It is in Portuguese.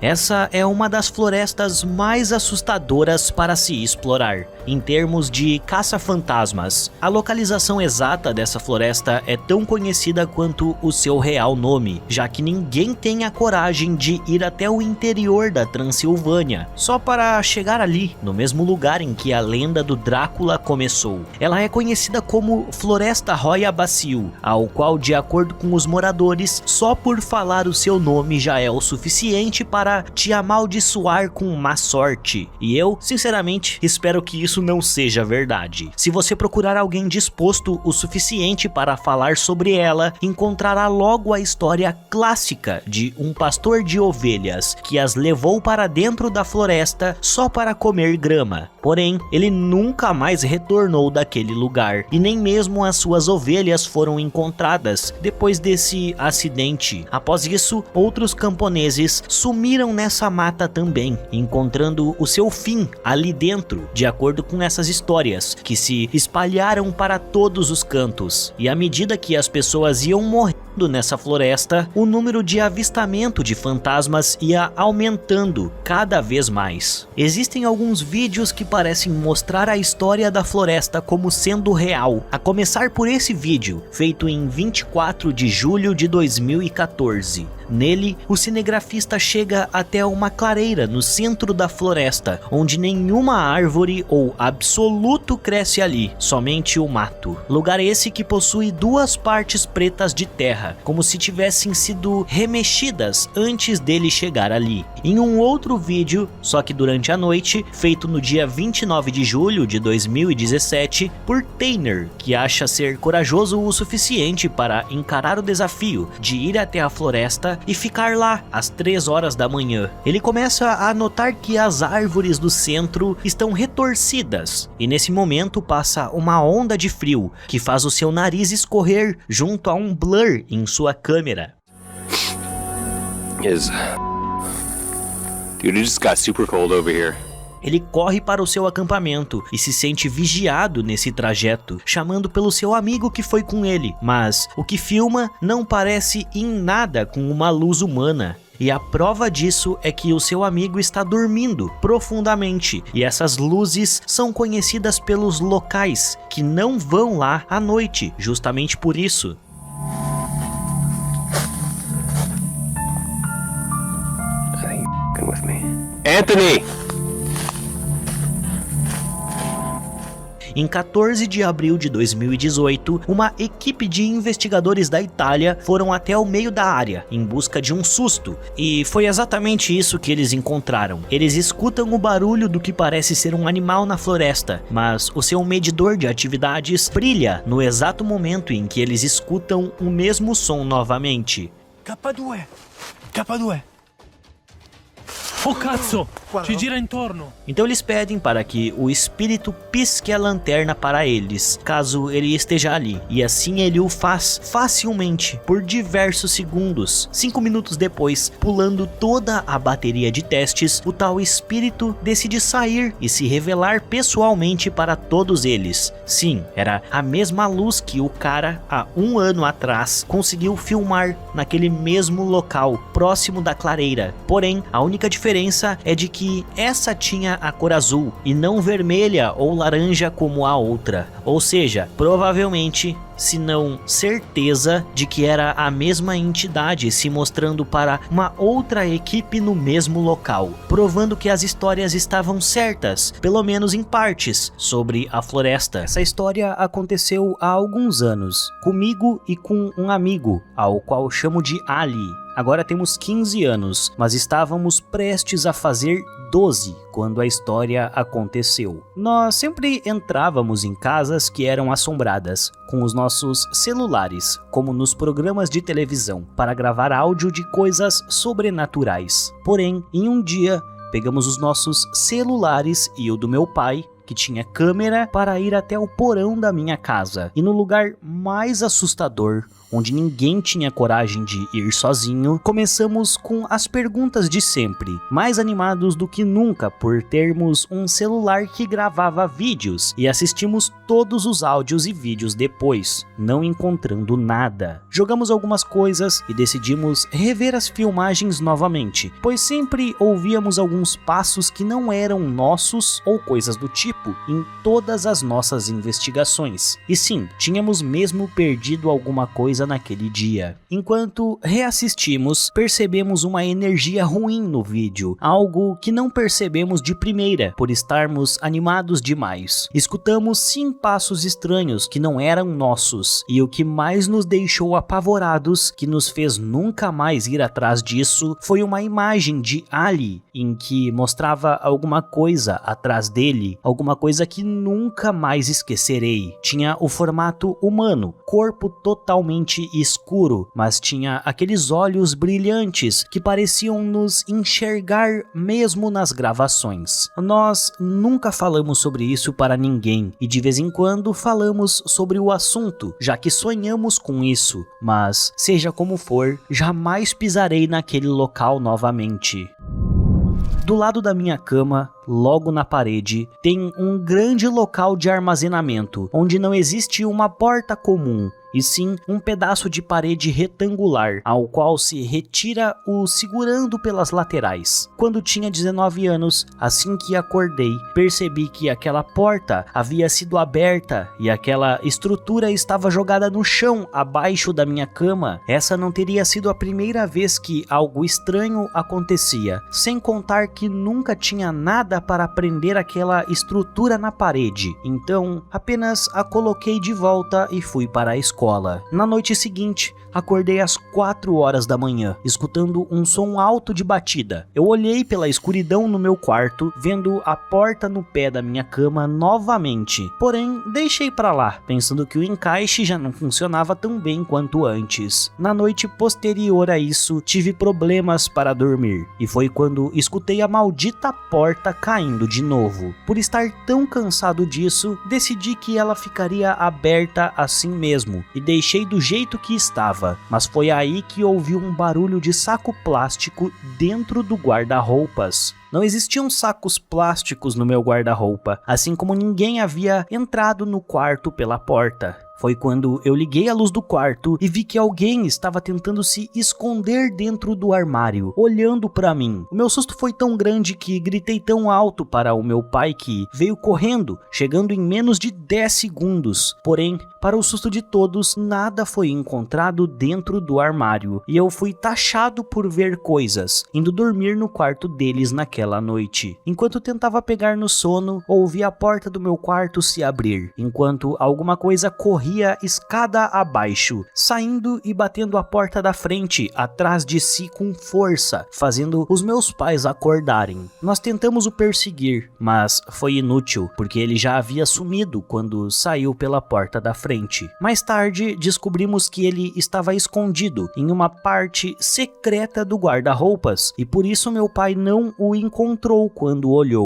Essa é uma das florestas mais assustadoras para se explorar, em termos de caça-fantasmas. A localização exata dessa floresta é tão conhecida quanto o seu real nome, já que ninguém tem a coragem de ir até o interior da Transilvânia, só para chegar ali, no mesmo lugar em que a lenda do Drácula começou. Ela é conhecida como Floresta Roya Baciu, ao qual, de acordo com os moradores, só por falar o seu nome já é o suficiente para te amaldiçoar com má sorte. E eu, sinceramente, espero que isso não seja verdade. Se você procurar alguém disposto o suficiente para falar sobre ela, encontrará logo a história clássica de um pastor de ovelhas que as levou para dentro da floresta só para comer grama. Porém, ele nunca mais retornou daquele lugar, e nem mesmo as suas ovelhas foram encontradas depois desse acidente. Após isso, outros camponeses sumiram nessa mata também, encontrando o seu fim ali dentro, de acordo com essas histórias, que se espalharam para todos os cantos. E à medida que as pessoas iam morrendo nessa floresta, o número de avistamento de fantasmas ia aumentando cada vez mais. Existem alguns vídeos que parecem mostrar a história da floresta como sendo real, a começar por esse vídeo, feito em 24 de julho de 2014. Nele, o cinegrafista chega até uma clareira no centro da floresta, onde nenhuma árvore ou absoluto cresce ali, somente o mato. Lugar esse que possui duas partes pretas de terra, como se tivessem sido remexidas antes dele chegar ali. Em um outro vídeo, só que durante a noite, feito no dia 29 de julho de 2017, por Tainer, que acha ser corajoso o suficiente para encarar o desafio de ir até a floresta e ficar lá às 3 horas da manhã. Ele começa a notar que as árvores do centro estão retorcidas, e nesse momento passa uma onda de frio que faz o seu nariz escorrer junto a um blur em sua câmera. Dude, it just got super cold over here. Ele corre para o seu acampamento e se sente vigiado nesse trajeto, chamando pelo seu amigo que foi com ele, mas o que filma não parece em nada com uma luz humana. E a prova disso é que o seu amigo está dormindo profundamente, e essas luzes são conhecidas pelos locais que não vão lá à noite, justamente por isso. Anthony! Em 14 de abril de 2018, uma equipe de investigadores da Itália foram até o meio da área em busca de um susto, e foi exatamente isso que eles encontraram. Eles escutam o barulho do que parece ser um animal na floresta, mas o seu medidor de atividades brilha no exato momento em que eles escutam o mesmo som novamente. K2! K2! Oh cazzo! Ci gira intorno! Então eles pedem para que o espírito pisque a lanterna para eles, caso ele esteja ali. E assim ele o faz facilmente, por diversos segundos. 5 minutos depois, pulando toda a bateria de testes, o tal espírito decide sair e se revelar pessoalmente para todos eles. Sim, era a mesma luz que o cara, há 1 ano atrás, conseguiu filmar naquele mesmo local, próximo da clareira. Porém, a única diferença é de que essa tinha a cor azul e não vermelha ou laranja como a outra. Ou seja, provavelmente, se não certeza, de que era a mesma entidade se mostrando para uma outra equipe no mesmo local, provando que as histórias estavam certas, pelo menos em partes, sobre a floresta. Essa história aconteceu há alguns anos, comigo e com um amigo, ao qual chamo de Ali. Agora temos 15 anos, mas estávamos prestes a fazer 12 quando a história aconteceu. Nós sempre entrávamos em casas que eram assombradas, com os nossos celulares, como nos programas de televisão, para gravar áudio de coisas sobrenaturais. Porém, em um dia, pegamos os nossos celulares e o do meu pai, que tinha câmera, para ir até o porão da minha casa. E no lugar mais assustador, onde ninguém tinha coragem de ir sozinho, começamos com as perguntas de sempre, mais animados do que nunca por termos um celular que gravava vídeos e assistimos todos os áudios e vídeos depois, não encontrando nada. Jogamos algumas coisas e decidimos rever as filmagens novamente, pois sempre ouvíamos alguns passos que não eram nossos ou coisas do tipo em todas as nossas investigações. E sim, tínhamos mesmo perdido alguma coisa naquele dia. Enquanto reassistimos, percebemos uma energia ruim no vídeo, algo que não percebemos de primeira por estarmos animados demais. Escutamos sim passos estranhos que não eram nossos, e o que mais nos deixou apavorados, que nos fez nunca mais ir atrás disso, foi uma imagem de Ali em que mostrava alguma coisa atrás dele, alguma coisa que nunca mais esquecerei. Tinha o formato humano, corpo totalmente escuro, mas tinha aqueles olhos brilhantes que pareciam nos enxergar mesmo nas gravações. Nós nunca falamos sobre isso para ninguém e de vez em quando falamos sobre o assunto, já que sonhamos com isso, mas seja como for, jamais pisarei naquele local novamente. Do lado da minha cama, logo na parede, tem um grande local de armazenamento, onde não existe uma porta comum, e sim um pedaço de parede retangular, ao qual se retira o segurando pelas laterais. Quando tinha 19 anos, assim que acordei, percebi que aquela porta havia sido aberta e aquela estrutura estava jogada no chão abaixo da minha cama. Essa não teria sido a primeira vez que algo estranho acontecia, sem contar que nunca tinha nada para prender aquela estrutura na parede. Então, apenas a coloquei de volta e fui para a escola. Na noite seguinte, acordei às 4 horas da manhã, escutando um som alto de batida. Eu olhei pela escuridão no meu quarto, vendo a porta no pé da minha cama novamente. Porém, deixei pra lá, pensando que o encaixe já não funcionava tão bem quanto antes. Na noite posterior a isso, tive problemas para dormir, e foi quando escutei a maldita porta caindo de novo. Por estar tão cansado disso, decidi que ela ficaria aberta assim mesmo, e deixei do jeito que estava, mas foi aí que ouvi um barulho de saco plástico dentro do guarda-roupas. Não existiam sacos plásticos no meu guarda-roupa, assim como ninguém havia entrado no quarto pela porta. Foi quando eu liguei a luz do quarto e vi que alguém estava tentando se esconder dentro do armário, olhando para mim. O meu susto foi tão grande que gritei tão alto para o meu pai que veio correndo, chegando em menos de 10 segundos. Porém, para o susto de todos, nada foi encontrado dentro do armário e eu fui taxado por ver coisas, indo dormir no quarto deles naquela noite. Enquanto tentava pegar no sono, ouvi a porta do meu quarto se abrir, enquanto alguma coisa corria escada abaixo, saindo e batendo a porta da frente atrás de si com força, fazendo os meus pais acordarem. Nós tentamos o perseguir, mas foi inútil, porque ele já havia sumido quando saiu pela porta da frente. Mais tarde, descobrimos que ele estava escondido em uma parte secreta do guarda-roupas, e por isso meu pai não o encontrou quando olhou.